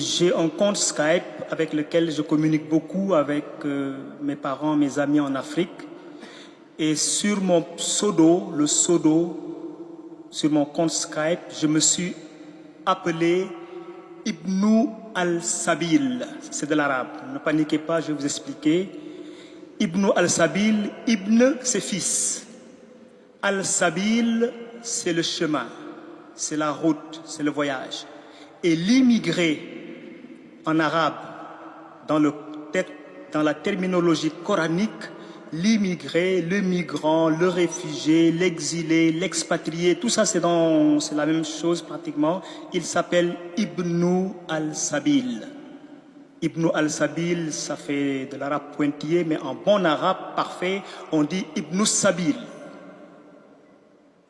j'ai un compte Skype avec lequel je communique beaucoup avec mes parents, mes amis en Afrique. Et sur mon pseudo, le pseudo, sur mon compte Skype, je me suis appelé Ibn al-Sabil. C'est de l'arabe. Ne paniquez pas, je vais vous expliquer. Ibn al-Sabil, Ibn, c'est fils. Al-Sabil, c'est le chemin, c'est la route, c'est le voyage. Et l'immigré, en arabe, dans la terminologie coranique, l'immigré, le migrant, le réfugié, l'exilé, l'expatrié, tout ça c'est la même chose pratiquement. Il s'appelle Ibn al-Sabil. Ibn al-Sabil, ça fait de l'arabe pointillé, mais en bon arabe parfait, on dit Ibn Sabil.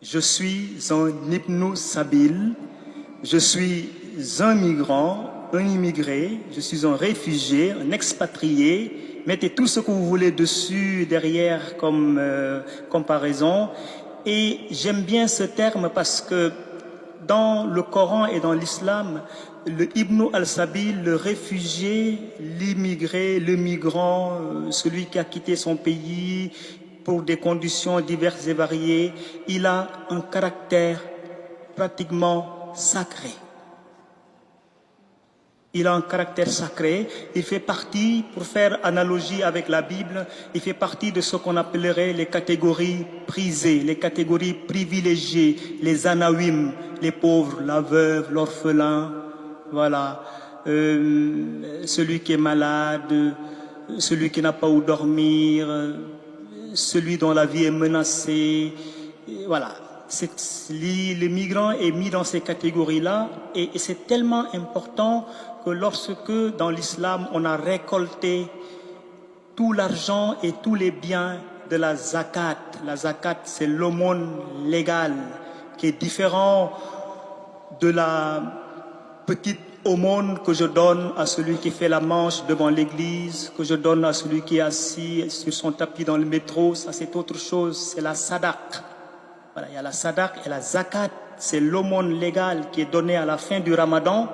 Je suis un Ibn Sabil, je suis un migrant, un immigré, je suis un réfugié, un expatrié. Mettez tout ce que vous voulez dessus, derrière, comme comparaison. Et j'aime bien ce terme parce que dans le Coran et dans l'islam, le Ibn al-Sabil, le réfugié, l'immigré, le migrant, celui qui a quitté son pays pour des conditions diverses et variées, il a un caractère pratiquement sacré. Il a un caractère sacré, il fait partie, pour faire analogie avec la Bible, il fait partie de ce qu'on appellerait les catégories prisées, les catégories privilégiées, les anawim, les pauvres, la veuve, l'orphelin, voilà, celui qui est malade, celui qui n'a pas où dormir, celui dont la vie est menacée, voilà. Le migrant est mis dans ces catégories-là et c'est tellement important que lorsque dans l'islam on a récolté tout l'argent et tous les biens de la zakat c'est l'aumône légale qui est différent de la petite aumône que je donne à celui qui fait la manche devant l'église, que je donne à celui qui est assis sur son tapis dans le métro, ça c'est autre chose, c'est la sadaq. Voilà, il y a la sadaq et la zakat, c'est l'aumône légale qui est donnée à la fin du ramadan.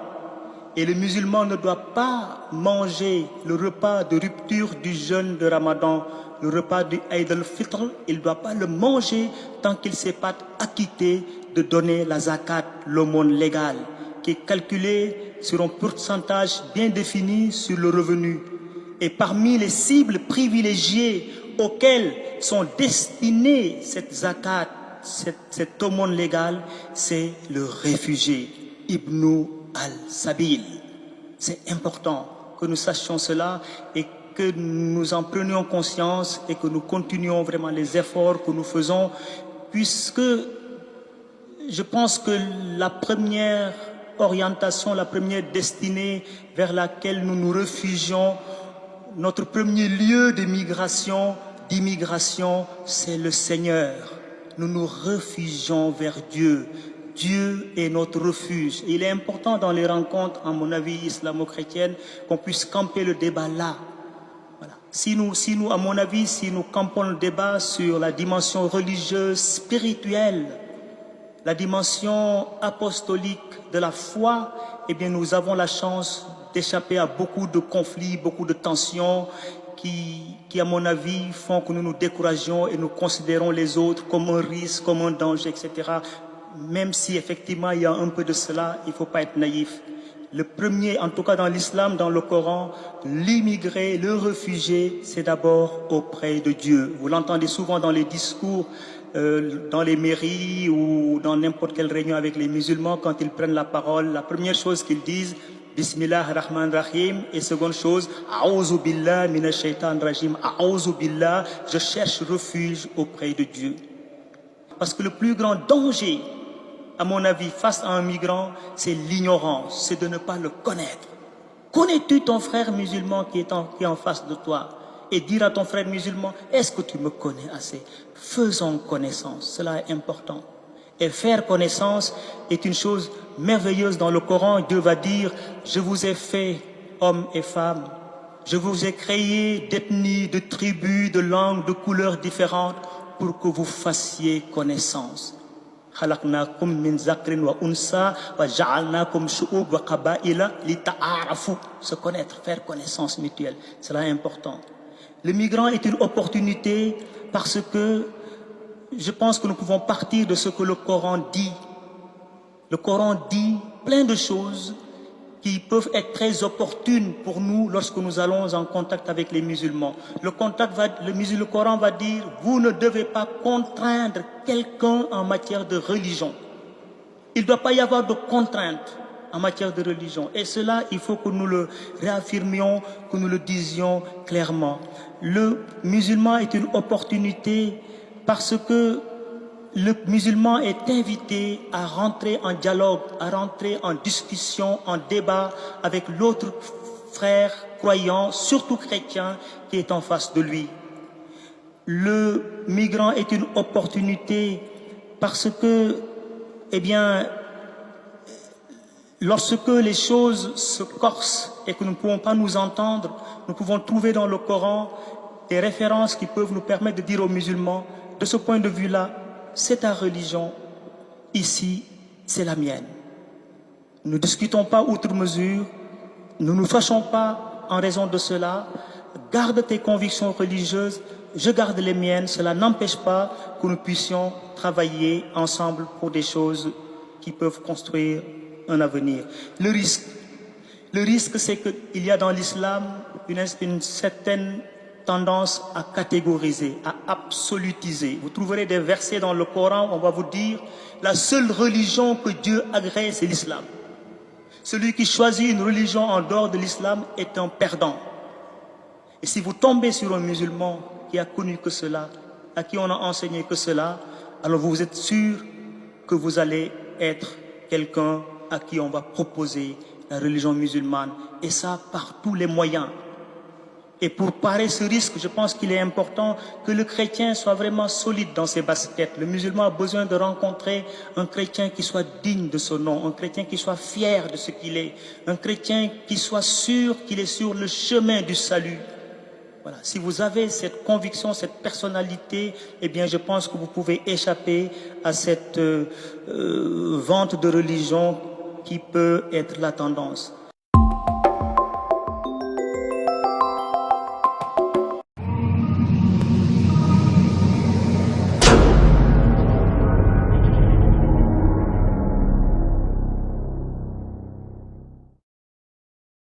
Et le musulman ne doit pas manger le repas de rupture du jeûne de ramadan, le repas du Eid al-Fitr, il ne doit pas le manger tant qu'il ne s'est pas acquitté de donner la zakat, l'aumône légale, qui est calculée sur un pourcentage bien défini sur le revenu. Et parmi les cibles privilégiées auxquelles sont destinées cette zakat, cette aumône légale, c'est le réfugié, Ibn al-Sabil. C'est important que nous sachions cela et que nous en prenions conscience et que nous continuions vraiment les efforts que nous faisons, puisque je pense que la première orientation, la première destinée vers laquelle nous nous réfugions, notre premier lieu d'immigration, c'est le Seigneur. Nous nous réfugions vers Dieu. Dieu est notre refuge. Et il est important dans les rencontres, à mon avis, islamo-chrétiennes, qu'on puisse camper le débat là. Voilà. Si nous, à mon avis, si nous campons le débat sur la dimension religieuse, spirituelle, la dimension apostolique de la foi, eh bien, nous avons la chance d'échapper à beaucoup de conflits, beaucoup de tensions, qui, à mon avis, font que nous nous décourageons et nous considérons les autres comme un risque, comme un danger, etc. Même si, effectivement, il y a un peu de cela, il ne faut pas être naïf. Le premier, en tout cas dans l'islam, dans le Coran, l'immigré, le réfugié, c'est d'abord auprès de Dieu. Vous l'entendez souvent dans les discours, dans les mairies ou dans n'importe quelle réunion avec les musulmans, quand ils prennent la parole, la première chose qu'ils disent, Bismillah ar-Rahman ar-Rahim. Et seconde chose, A'ouzou billah minash shaitan rajim. A'ouzou billah, je cherche refuge auprès de Dieu. Parce que le plus grand danger, à mon avis, face à un migrant, c'est l'ignorance, c'est de ne pas le connaître. Connais-tu ton frère musulman qui est en face de toi? Et dire à ton frère musulman, est-ce que tu me connais assez? Faisons connaissance, cela est important. Et faire connaissance est une chose merveilleuse dans le Coran. Dieu va dire, je vous ai fait hommes et femmes. Je vous ai créé d'ethnies, de tribus, de langues, de couleurs différentes pour que vous fassiez connaissance. خلقناكم من ذكر وأنثى وجعلناكم شعوب وقبائل لتعارفوا, se connaître, faire connaissance mutuelle, cela est important. Le migrant est une opportunité parce que je pense que nous pouvons partir de ce que le Coran dit. Le Coran dit plein de choses qui peuvent être très opportunes pour nous lorsque nous allons en contact avec les musulmans. Le Coran va dire, vous ne devez pas contraindre quelqu'un en matière de religion. Il ne doit pas y avoir de contraintes en matière de religion. Et cela, il faut que nous le réaffirmions, que nous le disions clairement. Le musulman est une opportunité parce que le musulman est invité à rentrer en dialogue, à rentrer en discussion, en débat avec l'autre frère croyant, surtout chrétien, qui est en face de lui. Le migrant est une opportunité parce que, eh bien, lorsque les choses se corsent et que nous ne pouvons pas nous entendre, nous pouvons trouver dans le Coran des références qui peuvent nous permettre de dire aux musulmans, de ce point de vue-là, c'est ta religion, ici, c'est la mienne. Ne discutons pas outre mesure, ne nous fâchons pas en raison de cela, garde tes convictions religieuses, je garde les miennes, cela n'empêche pas que nous puissions travailler ensemble pour des choses qui peuvent construire un avenir. Le risque, c'est qu'il y a dans l'islam une certaine tendance à catégoriser, à absolutiser. Vous trouverez des versets dans le Coran où on va vous dire la seule religion que Dieu agrée, c'est l'islam. Celui qui choisit une religion en dehors de l'islam est un perdant. Et si vous tombez sur un musulman qui a connu que cela, à qui on a enseigné que cela, alors vous êtes sûr que vous allez être quelqu'un à qui on va proposer la religion musulmane. Et ça par tous les moyens. Et pour parer ce risque, je pense qu'il est important que le chrétien soit vraiment solide dans ses baskets. Le musulman a besoin de rencontrer un chrétien qui soit digne de son nom, un chrétien qui soit fier de ce qu'il est, un chrétien qui soit sûr qu'il est sur le chemin du salut. Voilà. Si vous avez cette conviction, cette personnalité, eh bien, je pense que vous pouvez échapper à cette vente de religion qui peut être la tendance.